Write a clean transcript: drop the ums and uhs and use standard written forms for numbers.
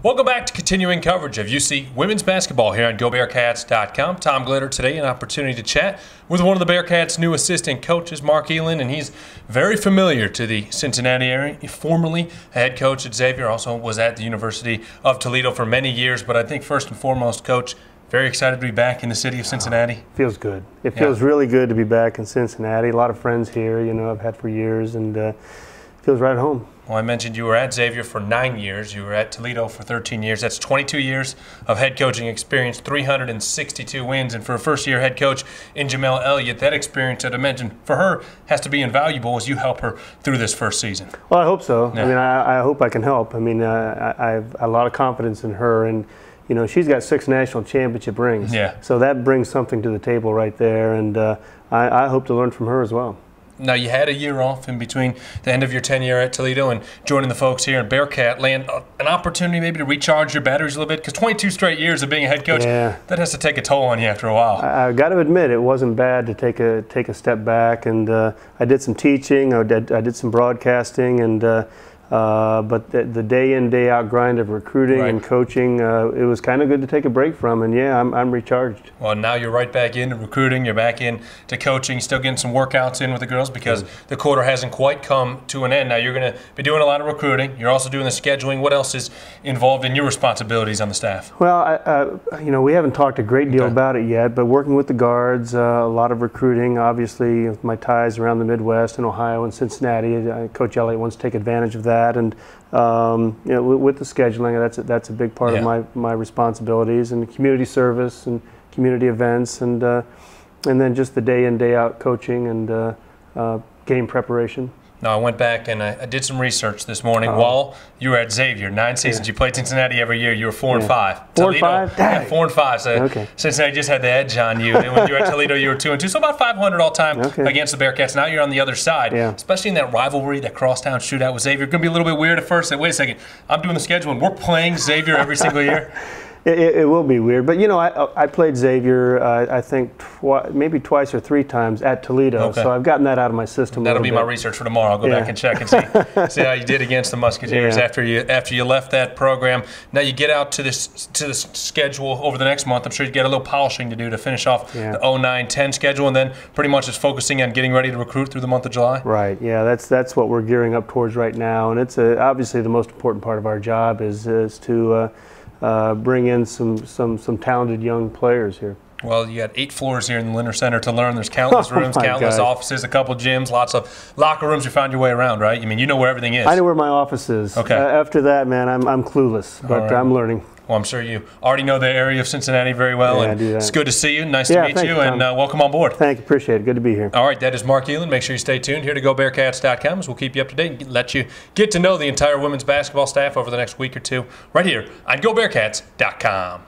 Welcome back to continuing coverage of UC women's basketball here on GoBearcats.com. Tom Gelehrter today, an opportunity to chat with one of the Bearcats' new assistant coaches, Mark Ehlen, and he's very familiar to the Cincinnati area. He formerly head coach at Xavier, also was at the University of Toledo for many years, but I think first and foremost, Coach, very excited to be back in the city of Cincinnati. Feels good. It feels really good to be back in Cincinnati. A lot of friends here, I've had for years, and feels right at home. Well, I mentioned you were at Xavier for 9 years. You were at Toledo for 13 years. That's 22 years of head coaching experience, 362 wins. And for a first-year head coach in Jamel Elliott, that experience that I mentioned for her has to be invaluable as you help her through this first season. Well, I hope so. Yeah. I mean, I hope I can help. I mean, I have a lot of confidence in her, and she's got 6 national championship rings. Yeah. So that brings something to the table right there, and I hope to learn from her as well. Now, you had a year off in between the end of your tenure at Toledo and joining the folks here in Bearcat land, an opportunity maybe to recharge your batteries a little bit, because 22 straight years of being a head coach, that has to take a toll on you after a while. I got to admit, it wasn't bad to take a step back, and I did some teaching, I did some broadcasting, and but the day in, day out grind of recruiting and coaching, it was kind of good to take a break from, and I'm recharged. Well, now you're right back into recruiting, you're back into coaching, still getting some workouts in with the girls because the quarter hasn't quite come to an end. Now you're going to be doing a lot of recruiting, you're also doing the scheduling. What else is involved in your responsibilities on the staff? Well, we haven't talked a great deal about it yet, but working with the guards, a lot of recruiting, obviously with my ties around the Midwest and Ohio and Cincinnati. Coach Elliott wants to take advantage of that. And with the scheduling, that's a big part of my responsibilities, and community service and community events, and then just the day in, day out coaching and game preparation. Now, I went back and I did some research this morning. While you were at Xavier, 9 seasons, you played Cincinnati every year. You were 4-5. 4-5? Yeah, 4-5. So Cincinnati just had the edge on you. And when you were at Toledo, you were 2-2. So about 500 all time against the Bearcats. Now you're on the other side, especially in that rivalry, that crosstown shootout with Xavier. It's going to be a little bit weird at first. Wait a second, I'm doing the schedule and we're playing Xavier every single year. It will be weird, but I played Xavier I think maybe twice or 3 times at Toledo, so I've gotten that out of my system. That'll be my research for tomorrow. I'll go back and check and see how you did against the Musketeers after you left that program. Now you get out to the schedule over the next month. I'm sure you get a little polishing to do to finish off the 09-10 schedule, and then pretty much it's focusing on getting ready to recruit through the month of July. Right. Yeah, that's what we're gearing up towards right now, and it's obviously the most important part of our job is to bring in some talented young players here. Well, you got 8 floors here in the Linner Center to learn. There's countless rooms, countless offices, a couple gyms, lots of locker rooms. You found your way around, right? I mean, you know where everything is. I know where my office is. Okay. After that, man, I'm clueless, but I'm learning. Well, I'm sure you already know the area of Cincinnati very well. I do that. It's good to see you. Nice to meet you, and welcome on board. Thank you. Appreciate it. Good to be here. All right, that is Mark Ehlen. Make sure you stay tuned here to GoBearcats.com, as we'll keep you up to date and let you get to know the entire women's basketball staff over the next week or two right here on GoBearcats.com.